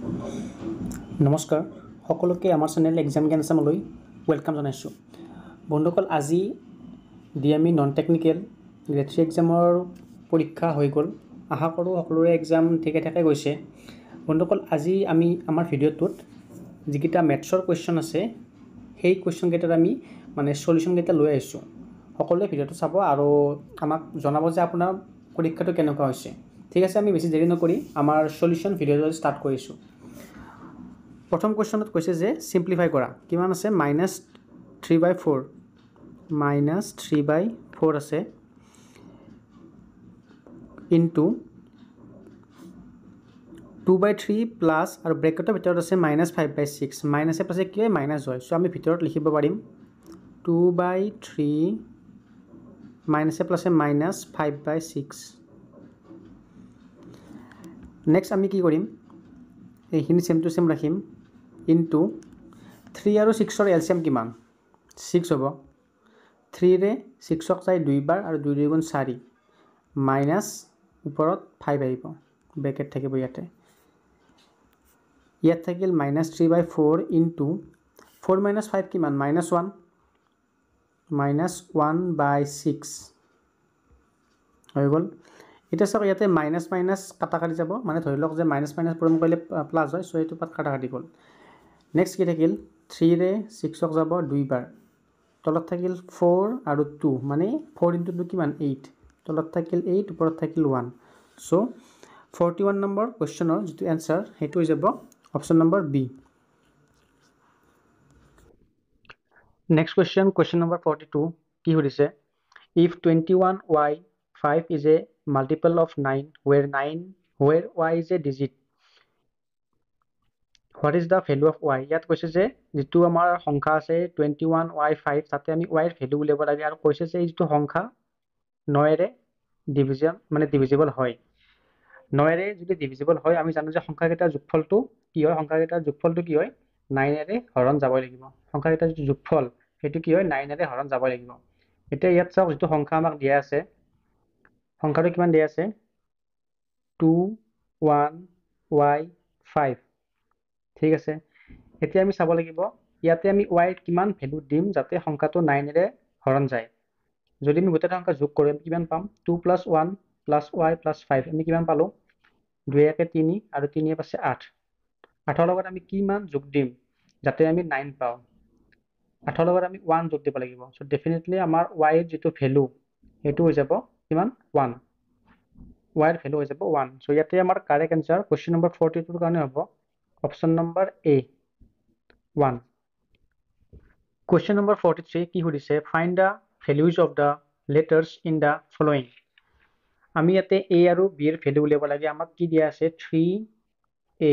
নমস্কাৰ সকলোকে আমাৰ চেনেল এক্সাম জ্ঞান আছামলৈ ৱেলকাম জনাইছোঁ। বন্ধুসকল, আজি ডিএমই নন টেকনিকেল গ্ৰেড 3 এক্সামৰ পৰীক্ষা হৈ গ'ল। আশা কৰোঁ সকলোৰে এক্সাম ঠিকে ঠাকে গৈছে। বন্ধুসকল, আজি আমি আমাৰ ভিডিঅ'টোত যিকেইটা মেথছৰ কুৱেশ্যন আছে সেই কুৱেশ্যনকেইটাৰ আমি সলিউশ্যনকেইটা লৈ আহিছোঁ। সকলোৱে ভিডিঅ'টো চাব আৰু আমাক জনাব যে আপোনাৰ পৰীক্ষাটো কেনেকুৱা হৈছে। ঠিক আছে, আমি বেছি দেৰি নকৰি আমাৰ সলিউশ্যন ভিডিঅ'টো ষ্টাৰ্ট কৰিছোঁ। প্ৰথম কুৱেশ্যনত কৈছে যে সিম্পলিফাই কৰা কিমান আছে -3/4 -3/4 আছে ইনটু 2/3 প্লাছ আৰু ব্ৰেকেটৰ ভিতৰত আছে -5/6 মাইনাছে প্লাছে কি হয় মাইনাছ হয়। চ' আমি ভিতৰত লিখিব পাৰিম 2/3 মাইনাছে প্লাছে -5/6। নেক্সট আমি কি কৰিম, এইখিনি চেম টু চেম ৰাখিম ইনটু 3 আৰু 6ৰ এলচিএম কিমান 6 হ'ব। 3ৰে 6ক চাই 2 বাৰ আৰু 2 2 গুণ 4 মাইনাছ ওপৰত 5 আহিব, ব্ৰেকেট থাকিব ইয়াত থাকিল -3/4 ইনটু 4 - 5 কিমান -1 -1/6 হৈ গ'ল। এতিয়া চাওক ইয়াতে মাইনাছ মাইনাছ কাটা কাটি যাব, মানে ধৰি লওক যে মাইনাছ মাইনাছ পূৰণ কৰিলে প্লাছ হয়। চ' এইটো পাত কাটা কাটি গ'ল। নেক্সট কি থাকিল 3ৰে 6ক যাব 2 বাৰ, তলত থাকিল 4 আৰু 2 মানে 4 × 2 কিমান 8, তলত থাকিল 8 ওপৰত থাকিল 1। চ' 41 নম্বৰ কুৱেশ্যনৰ যিটো এনচাৰ সেইটো হৈ যাব option number B. Next question number 42 কি সুধিছে, if 21y5 is a multiple of 9 where y is a digit, what is the value of y? ইয়াত কৈছে যে যিটো আমাৰ সংখ্যা আছে 21y5 তাতে আমি y ৰ ভেলু উলিয়াব লাগে আৰু কৈছে যে যিটো সংখ্যা 9ৰে ডিভিজিবল হয়। 9ৰে যদি ডিভিজিবল হয় আমি জানো যে সংখ্যাকেইটাৰ যোগফলটো কি হয়, 9ৰে হৰণ যাবই লাগিব। সংখ্যাকেইটাৰ যিটো যোগফল সেইটো কি হয় 9ৰে হৰণ যাবই লাগিব। এতিয়া ইয়াত চাওক যিটো সংখ্যা আমাক দিয়া আছে, সংখ্যাটো কিমান দিয়া আছে 21y5। ঠিক আছে, এতিয়া আমি চাব লাগিব ইয়াতে আমি y কিমান ভেলু দিম যাতে সংখ্যাটো 9ৰে হৰণ যায়। যদি আমি গোটেই সংখ্যা যোগ কৰোঁ আমি কিমান পাম 2 + 1 + y + 5 আমি কিমান পালোঁ 2 × 1 = 3 আৰু 3 × 5 = 8। 8ৰ লগত আমি কিমান যোগ দিম যাতে আমি 9 পাওঁ, 8ৰ লগত আমি 1 যোগ দিব লাগিব। চ' ডেফিনেটলি আমাৰ y ৰ যিটো ভেলু সেইটো হৈ যাব কিমান 1, y ৰ ভেলু হৈ যাব 1। চ' ইয়াতে আমাৰ কাৰেক্ট এনচাৰ কুৱেশ্যন নম্বৰ 42ৰ কাৰণে হ'ব অপশ্যন নম্বৰ এ 1। কুৱেশ্যন নম্বৰ 43 কি সুধিছে, find the values of the letters in the following. আমি ইয়াতে এ আৰু বি ৰ ভেলু উলিয়াব লাগে। আমাক কি দিয়া আছে 3a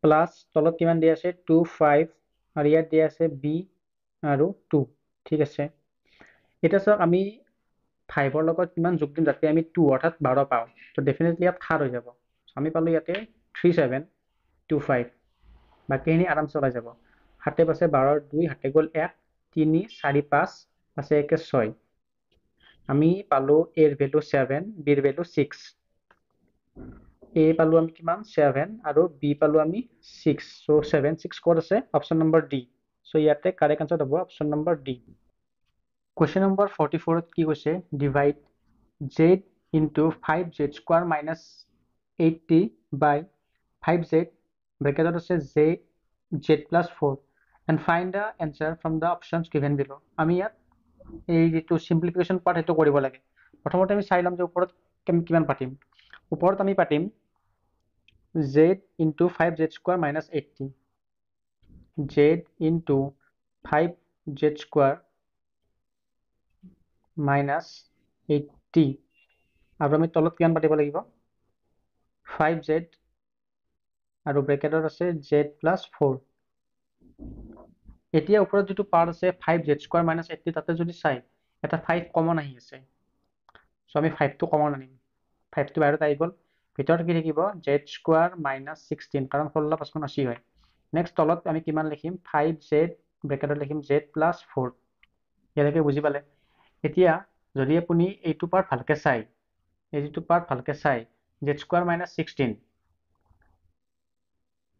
প্লাছ তলত কিমান দিয়া আছে 2 5 আৰু ইয়াত দিয়া আছে b আৰু 2। ঠিক আছে, এতিয়া চাওক আমি 5ৰ লগত কিমান যোগ দিম যাতে আমি 2 অৰ্থাৎ 12 পাওঁ। তো ডেফিনেটলি ইয়াত 7 হৈ যাব। আমি পালোঁ ইয়াতে 3725, বাকীখিনি আৰামছে ওলাই যাব। 7 × 12 = 2, 7 গ'ল 1, 3 4 5 আছে 1 6। আমি পালোঁ এৰ ভেলু 7, বিৰ ভেলু 6। এ পালোঁ আমি কিমান 7 আৰু বি পালোঁ আমি 6। চ' 7 6 ক'ত আছে অপশ্যন নম্বৰ ডি। চ' ইয়াতে কাৰেক্ট আনচাৰ হ'ব option number D. Question number 44ত কি কৈছে, divide z into 5z² - 80 by 5z ব্ৰেকেটত আছে z + 4 and find the answer from the options given below'. আমি ইয়াত এই যিটো চিম্পলিফিকেশ্যন পাৰ্ট সেইটো কৰিব লাগে। প্ৰথমতে আমি চাই ল'ম যে ওপৰত কিমান পাতিম। ওপৰত আমি পাতিম z into 5z² - 80, z into 5z² - 80 আৰু আমি তলত কিমান পাতিব লাগিব 5z আৰু ব্ৰেকেটত আছে z + 4। এতিয়া ওপৰত যিটো পাৰ্ট আছে 5z² - 80 তাতে যদি চাই এটা 5 কমন আহি আছে। চ' আমি 5টো কমন আনিম, 5টো বাহিৰত আহি গ'ল। ভিতৰত কি থাকিব z² - 16 কাৰণ 16 + 5 = 80 হয়। নেক্সট তলত আমি কিমান লিখিম 5z ব্ৰেকেটত লিখিম z + 4। ইয়ালৈকে বুজি পালে। এতিয়া যদি আপুনি এইটো পাৰ্ট ভালকে চাই, এই যিটো পাৰ্ট ভালকে চাই z² - 16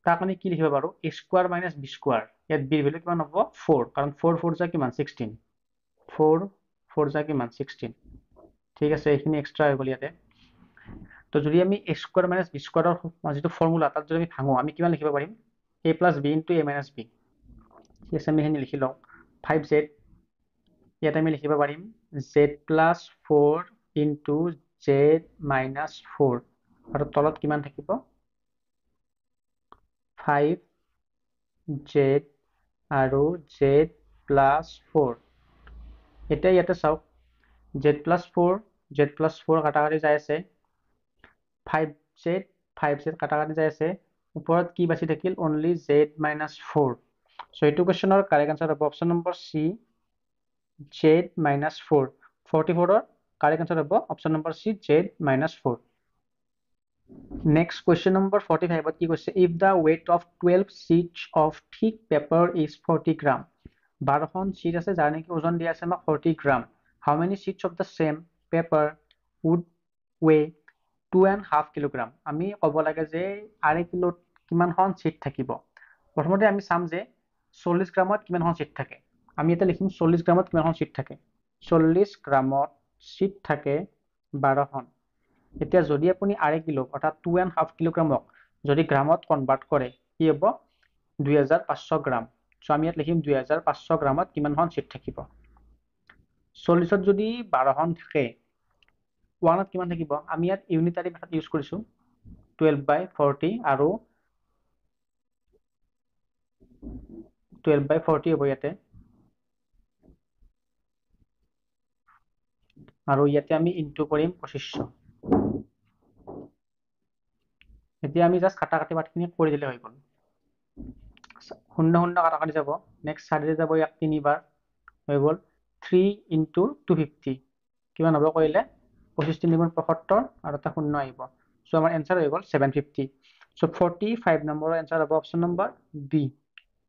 তাক আমি কি লিখিব পাৰো a square minus b square ইয়াত b ভ্যালু কিমান হ'ব 4 কাৰণ 4 4 যা কিমান 16 4 4 যা কিমান 16 ঠিক আছে এইখিনি এক্সট্ৰা হৈ গ'ল ইয়াতে তো যদি আমি a স্কোয়াৰ মাইনাছ b স্কোয়াৰৰ যিটো ফৰ্মুলা তাত যদি আমি ভাঙো আমি কিমান লিখিব পাৰিম a plus b into a minus b ঠিক আছে আমি এইখিনি লিখি লওঁ 5z ইয়াতে আমি লিখিব পাৰিম z plus 4 into z minus 4 আৰু তলত কিমান থাকিব 5z আৰু z প্লাছ 4 এতিয়া ইয়াতে চাওক z প্লাছ 4 কাটাকাটি যাই আছে 5z কাটাকাটি যাই আছে ওপৰত কি বাছি থাকিল অনলি z মাইনাছ 4 সো এইটো কোৱেশ্চনৰ কাৰেক্ট আনসাৰ হ'ব option number C z minus 4 44 or correct answer হ'ব option number C z minus 4 next question number 45 what কি কৈছে if the weight of 12 sheets of thick paper is 40 gram 12খন sheet আছে যাৰ নেকি ওজন দিয়া আছে আমাক 40 gram how many sheets of the same paper would weigh 2.5 kilogram আমি ক'ব লাগে যে আঢ়ৈ কিলোত কিমানখন sheet থাকিব প্ৰথমতে আমি চাম যে 40 গ্ৰামত কিমানখন sheet থাকে আমি এটা লিখিম 40 গ্ৰামত কিমানখন শীট থাকে 40 গ্ৰামত শীট থাকে 12খন এতিয়া যদি আপুনি আঢ়ৈ কিলো অৰ্থাৎ 2.5 কিলোগ্ৰামক যদি গ্ৰামত কনভাৰ্ট কৰে কি হ'ব 2500 গ্ৰাম সো আমি ইয়াত লিখিম 2500 গ্ৰামত কিমানখন শীট থাকিব 40ত যদি 12খন থাকে 1ত কিমান থাকিব আমি ইয়াত ইউনিটাৰী মেথড ইউজ কৰিছো 12/40 আৰু 12/40 হ'ব ইয়াতে আৰু ইয়াতে আমি ইনটু কৰিম 2500 এতিয়া আমি জাস্ট কাটাকাটি বাটখিনি কৰি দিলে হৈ গ'ল 0 0 কাটাকাটি যাব নেক্সট 4 যাব ইয়াক 3 বাৰ হৈ গ'ল 3 ইনটু 250 কিমান হ'ব কইলে 25 3 গুণ 75 আৰু এটা 0 আহিব সো আমাৰ आंसर হৈ গ'ল 750 সো 45 নম্বৰৰ आंसर হ'ব অপচন নম্বৰ বি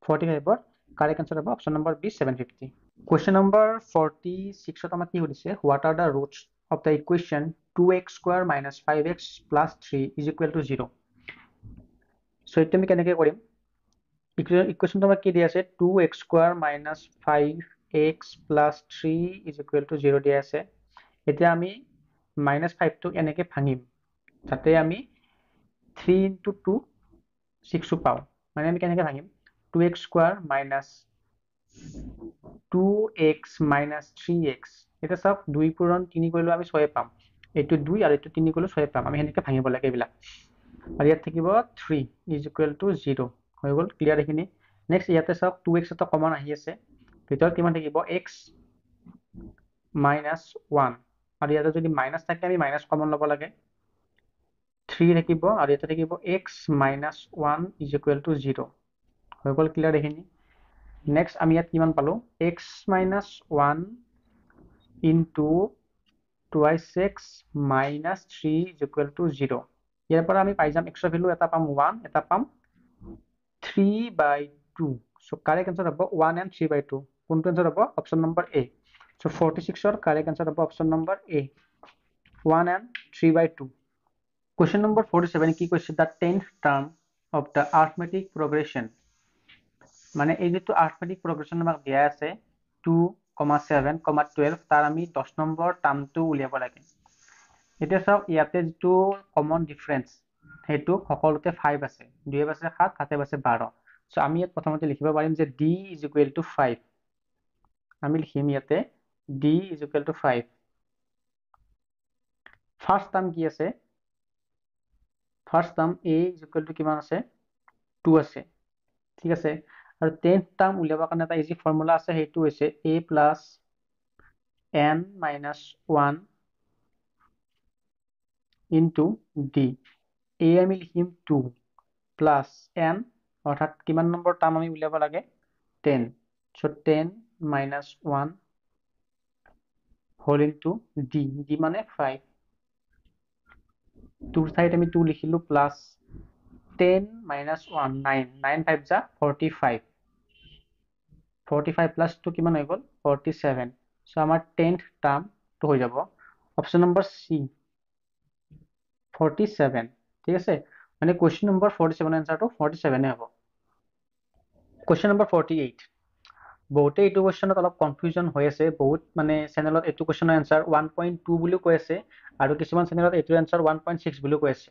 45 ৰ কাৰেক্ট आंसर হ'ব option number B 750 Question number 46 ত আমাক কি সুধিছে what are the roots of the equation 2x square minus 5x plus 3 is equal to 0 so এটা আমি কেনেকৈ কৰিম ইকুৱেশ্যনটো আমাক কি দিয়া আছে 2x square minus 5x plus 3 is equal to 0 দিয়া আছে এতিয়া আমি minus 5 টো এনেকৈ ভাঙিম যাতে আমি 3 into 2 6 পাওঁ মানে আমি কেনেকৈ ভাঙিম 2x square minus 2x minus 3x এটা সব 2 পূৰণ 3 কৰিলে আমি 6 পাম এইটো 2 আৰু এইটো 3 কৰিলে 6 পাম আমি হেনেকৈ ভাঙিব লাগে এইবিলাক আৰু ইয়াত থাকিব 3 is equal to 0 হৈ গ'ল ক্লিয়াৰ এখিনি নেক্সট ইয়াতে সব 2x এটা কমন আহি আছে ভিতৰত কিমান থাকিব x minus 1 আৰু ইয়াতে যদি মাইনাস থাকে আমি মাইনাস কমন ল'ব লাগে 3 থাকিব আৰু ইয়াতে থাকিব x minus 1 is equal to 0 হৈ গ'ল ক্লিয়াৰ এখিনি নেক্সট আমি ইয়াত কিমান পালো x minus 1 into twice x minus 3 is equal to 0 ইয়াৰ পৰা আমি পাই যাম x ৰ ভ্যালু এটা পাম 1 এটা পাম 3/2 সো কারেক্ট आंसर হ'ব 1 and 3/2 কোনটো आंसर হ'ব অপচন নম্বৰ A সো 46 ৰ কাৰেক্ট आंसर হ'ব option number A 1 and 3/2 Question number 47 কি কৈছে the 10th term of the arithmetic progression মানে এই যেটো arithmetic progression আমাক দিয়া আছে 2,7, 12 তাৰ আমি 10 নম্বৰ টার্মটো উলিয়াব লাগে এটা সব ইয়াতে যেটো কমন ডিফারেন্স হেতু সকলোতে 5 আছে 2 আছে 7 7 আছে 12 সো আমি ইয়াত প্ৰথমতে লিখিব পাৰিম যে d is equal to 5 আমি লিখিম ইয়াতে d is equal to 5 first term কি আছে first term a is equal to কিমান আছে 2 আছে ঠিক আছে আৰু 10th টাৰ্ম উলিয়াব কাৰণে এটা ইজি ফৰ্মুলা আছে হেতু হৈছে a plus n minus 1 into d a আমি লিখিম 2 plus n অৰ্থাৎ কিমান নম্বৰ টার্ম আমি উলিয়াব লাগে 10 so 10 minus 1 whole into d d মানে 5 2 সাইড আমি 2 লিখিলো প্লাস 10 minus 1 9 9 5 যা 45 45 plus 2 কিমান হৈ গ'ল 47 সো আমাৰ 10th টাৰ্ম তো হৈ যাব অপচন নম্বৰ C 47 ঠিক আছে মানে কুৱেশ্যন নম্বৰ 47 এনচাৰটো 47 হ'ব। কুৱেশ্যন নম্বৰ 48, বহুতে এইটো কুৱেশ্যনত অলপ কনফিউজন হৈ আছে। বহুত মানে চেনেলত এইটো কুৱেশ্যনৰ এনচাৰ 1.2 বুলিও কৈ আছে আৰু কিছুমান চেনেলত এইটো এনচাৰ 1.6 বুলিও কৈ আছে।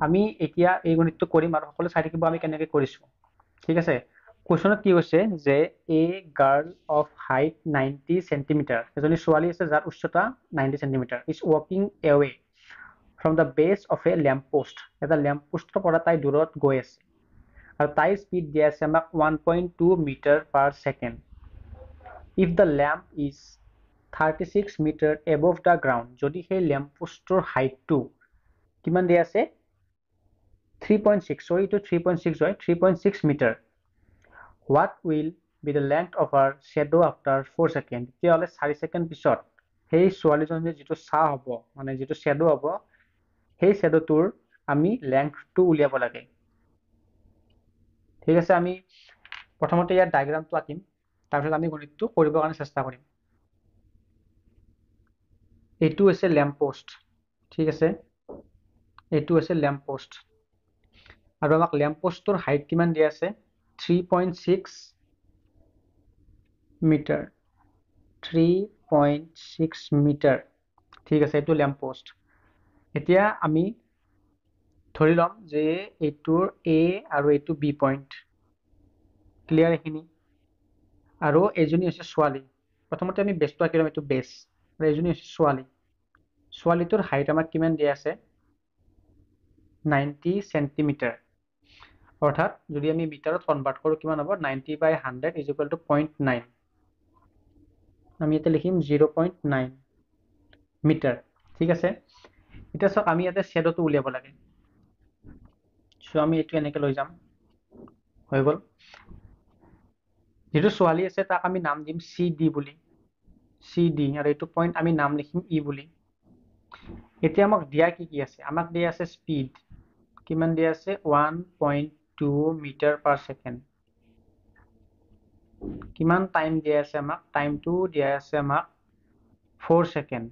আমি এতিয়া এই গণিতটো কৰিম আৰু সকলো চাই থাকিব আমি কেনেকৈ কৰিছো। ঠিক আছে, কুৱেশ্যনত কি কৈছে যে a girl of height 90 centimetre, এজনী ছোৱালী আছে যাৰ উচ্চতা 90 চেণ্টিমিটাৰ, ইজ ৱাকিং away from the base of a lamp post, এটা লেম্প পোষ্টৰ পৰা তাই দূৰত গৈ আছে আৰু তাইৰ স্পীড দিয়া আছে আমাক 1.2 metre per second. If the lamp is 36 metre above the ground, যদি সেই লেম্প পোষ্টৰ হাইটটো কিমান দিয়া আছে 3.6, সৰি এইটো 3.6 হয়, 3.6 metre. What will be the length of her shadow after 4 second, তেতিয়াহ'লে 4 ছেকেণ্ড পিছত সেই ছোৱালীজনীৰ যিটো ছাঁ হ'ব, মানে যিটো শ্বেডো হ'ব, সেই শ্বেডোটোৰ আমি লেংথটো উলিয়াব লাগে। ঠিক আছে, আমি প্ৰথমতে ইয়াৰ ডায়েগ্ৰামটো আঁকিম, তাৰপিছত আমি গণিতটো কৰিবৰ কাৰণে চেষ্টা কৰিম। এইটো হৈছে লেম্প পোষ্ট, ঠিক আছে, এইটো হৈছে লেম্প পোষ্ট আৰু আমাক লেম্প পোষ্টৰ হাইট কিমান দিয়া আছে 3.6 মিটাৰ, 3.6 মিটাৰ। ঠিক আছে, এইটো লেম্প পোষ্ট। এতিয়া আমি ধৰি ল'ম যে এইটোৰ এ আৰু এইটো বি পইণ্ট, ক্লিয়াৰ এইখিনি। আৰু এইজনী হৈছে ছোৱালী, প্ৰথমতে আমি বেছটো আঁকি ল'ম, এইটো বেছ, আৰু এইজনী হৈছে ছোৱালী। ছোৱালীটোৰ হাইট আমাক কিমান দিয়া আছে 90 চেণ্টিমিটাৰ, অৰ্থাৎ যদি আমি মিটাৰত কনভাৰ্ট কৰোঁ কিমান হ'ব 90/100 ইজ ইকুৱেল টু 0.9, আমি ইয়াতে লিখিম 0.9 মিটাৰ। ঠিক আছে, এতিয়া চাওক আমি ইয়াতে শ্বেডোটো উলিয়াব লাগে। চ' আমি এইটো এনেকৈ লৈ যাম, হৈ গ'ল। যিটো ছোৱালী আছে তাক আমি নাম দিম চি ডি বুলি, চি ডি, আৰু এইটো পইণ্ট আমি নাম লিখিম ই বুলি। এতিয়া আমাক দিয়া কি কি আছে, আমাক দিয়া আছে স্পীড, কিমান দিয়া আছে 1.2 মিটাৰ পাৰ ছেকেণ্ড। কিমান টাইম দিয়া আছে আমাক, টাইমটো দিয়া আছে আমাক 4 ছেকেণ্ড।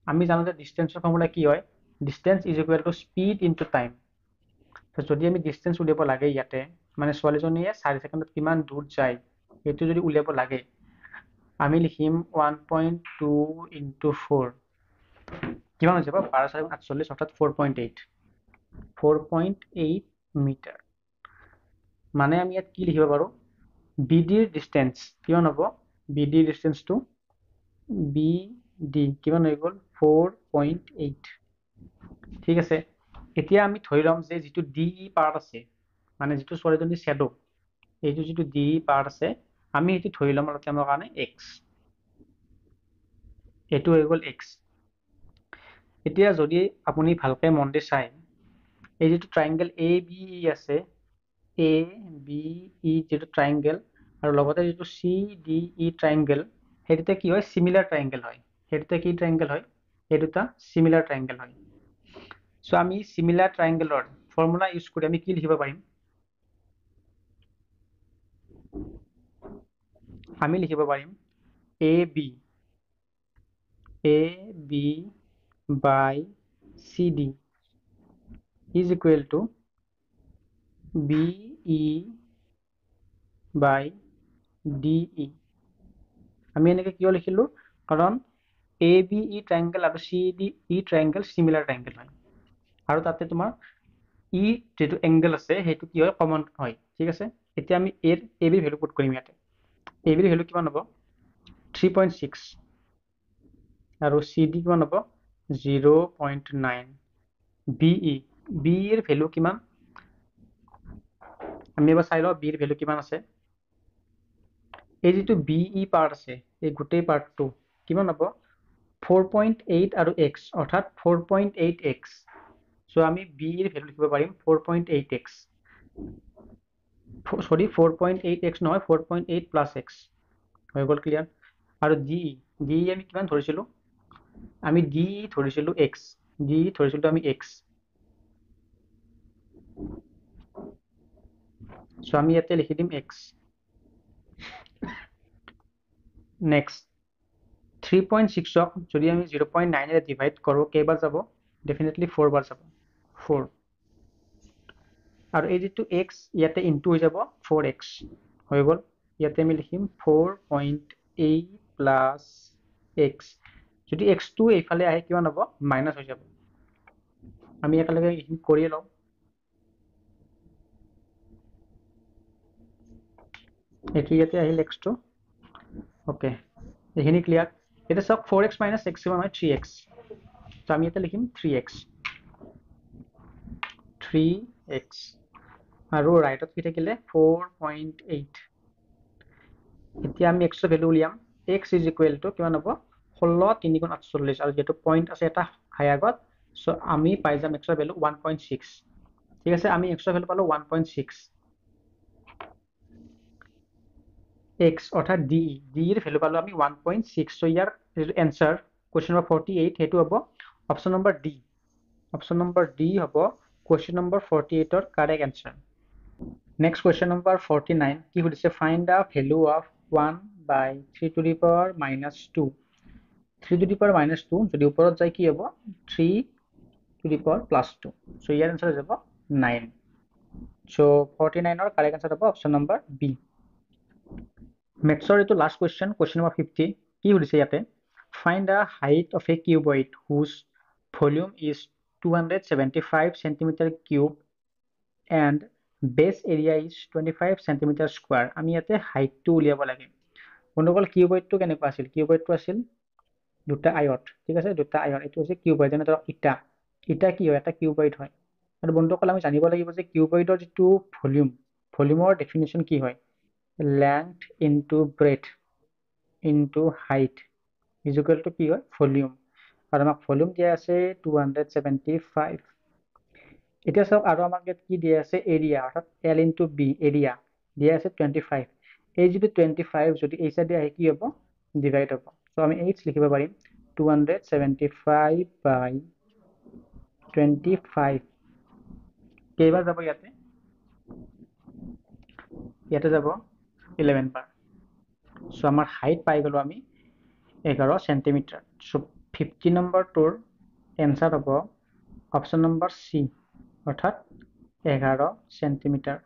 আমি জানো যে ডিষ্টেন্সৰ ফৰ্মুলা কি হয়, distance is equal two speed into time. যদি আমি ডিষ্টেন্স উলিয়াব লাগে ইয়াতে, মানে ছোৱালীজনীয়ে 4 ছেকেণ্ডত কিমান দূৰ যায় সেইটো যদি উলিয়াব লাগে, আমি লিখিম 1.2 ইনটু 4, কিমান হৈ যাব 12×4=48, অৰ্থাৎ 4.8 মিটাৰ। মানে আমি ইয়াত কি লিখিব পাৰোঁ, বি ডিৰ ডিষ্টেন্স কিমান হ'ব, বি ডিৰ ডিষ্টেন্সটো বি ডি কিমান হৈ গ'ল 4.8। ঠিক আছে, এতিয়া আমি ধৰি ল'ম যে যিটো ডি ই পাৰ্ট আছে, মানে যিটো ছোৱালীজনীৰ শ্বেডো, এইটো যিটো ডি ই পাৰ্ট আছে, আমি এইটো ধৰি ল'ম আৰু তেওঁৰ কাৰণে এক্স, এইটো হৈ গ'ল এক্স। এতিয়া যদি আপুনি ভালকৈ মন দি চাই, এই যিটো ট্ৰাইংগেল এ বি ই আছে, এ বি ই যিটো ট্ৰাইংগেল, আৰু লগতে যিটো চি ডি ই ট্ৰাইংগেল, সেই দুটা কি হয় চিমিলাৰ ট্ৰাইংগেল হয়। সেই দুটা কি ট্ৰাইংগেল হয়, এই দুটা চিমিলাৰ ট্ৰাইংগেল হয়। চ' আমি চিমিলাৰ ট্ৰাইংগেলৰ ফৰ্মুলা ইউজ কৰি আমি কি লিখিব পাৰিম, আমি লিখিব পাৰিম A B by C D is equal to B E by D E. আমি এনেকৈ কিয় লিখিলো, কাৰণ এ বি ই ট্ৰাইংগেল আৰু C D E triangle similar triangle হয়, আৰু তাতে তোমাৰ ই যিটো এংগেল আছে সেইটো কি হয় কমন হয়। ঠিক আছে, এতিয়া আমি এ বিৰ ভেলু পুট কৰিম ইয়াতে, এ বিৰ ভেলু কিমান হ'ব 3.6, আৰু চি ডি কিমান হ'ব 0.9, বি ইৰ ভেলু কিমান, আমি এবাৰ চাই লওঁ বিৰ ভেলু কিমান আছে। এই যিটো বি ই পাৰ্ট আছে, এই গোটেই পাৰ্টটো কিমান হ'ব 4.8 আৰু এক্স, অৰ্থাৎ 4.8x। চ' আমি বি ৰ ভেলু লিখিব পাৰিম 4.8x, সৰি 4.8x নহয় 4.8 প্লাছ এক্স, হৈ গ'ল ক্লিয়াৰ। আৰু ডি আমি কিমান ধৰিছিলোঁ, আমি ডি ধৰিছিলোঁ এক্স, ডি ধৰিছিলোঁ আমি এক্স। চ' আমি ইয়াতে লিখি দিম এক্স। নেক্সট 3.6ক যদি আমি 0.9 ডিভাইড কৰোঁ কেইবাৰ যাব, ডেফিনেটলি 4 বাৰ যাব। 4 আৰু এই যেটো x ইয়াতে ইনটু হৈ যাব 4x হৈ গল ইয়াতে আমি লিখিম 4.8 প্লাস x যদি x2 এইফালে আহে কিমান হ'ব মাইনাস হৈ যাব আমি একেলগে এইখিনি কৰি লওঁ এটো ইয়াতে আহিল x2 ওকে এইখিনি ক্লিয়াৰ এটা সব 4x - x সমান হয় 3x তো আমি এটা লিখিম 3x আৰু রাইটত কি থাকিলে 4.8 এতিয়া আমি x এর ভ্যালু উলিয়াম x কিমান হ'ব 16 3 গুণ 48 আৰু যেটো পয়েন্ট আছে এটা হাই আগত সো আমি পাই যাম x এর ভ্যালু 1.6 ঠিক আছে আমি x এর ভ্যালু পালো 1.6 x অর্থাৎ d এর ভ্যালু পালো আমি 1.6 সো ইয়ার आंसर কোশ্চেন নম্বৰ 48 হেতু হ'ব option number d option number d হ'ব কোশ্চেন নম্বৰ 48 ৰ correct answer Next question number 49 কি সুধিছে find the value of 1 by 3 to the power minus 2 3 to the power minus 2 যদি উপৰত যায় কি হ'ব 3 to the power plus 2 so year answer যাব 9 so 49 ৰ কাৰেক্ট आंसर হ'ব অপশন নম্বৰ B Maths ৰ এটো লাষ্ট question question number 50 কি সুধিছে ইয়াতে find the height of a cuboid whose volume is 275 centimeter cube and base area is 25 centimeter square আমি ইয়াতে হাইট টু উলিয়াব লাগে বন্ধুসকল কিউবয়েডটো কেনেকুৱা আছিল কিউবয়েডটো আছিল দুটা আয়ত ঠিক আছে দুটা আয়ত এটো হৈছে কিউবয়েড যেনে ধৰক ইটা কি হয় এটা কিউবয়েড হয় আৰু বন্ধুসকল আমি জানিব লাগিব যে কিউবয়েডৰ যেটো ভলিউমৰ ডেফিনিশন কি হয় length into breadth into height is equal to কি হয় ভলিউম আৰু আমাক ভলিউম দিয়া আছে 275 এটা সব আৰু আমাক কি দিয়া আছে এরিয়া অর্থাৎ l into b এরিয়া দিয়া আছে 25 এই যদি 25 যদি এই সাইডে আহে কি হ'ব ডিভাইড হ'ব সো আমি h লিখিব পাৰিম 275 by 25 কেইবাৰ যাব ইয়াতে যাব 11 বাৰ সো আমাৰ হাইট পাই গলো আমি 11 সেন্টিমিটাৰ সো 50 নম্বৰ টোৰ आंसर হ'ব অপশন নম্বৰ C অৰ্থাৎ 11 সেন্টিমিটাৰ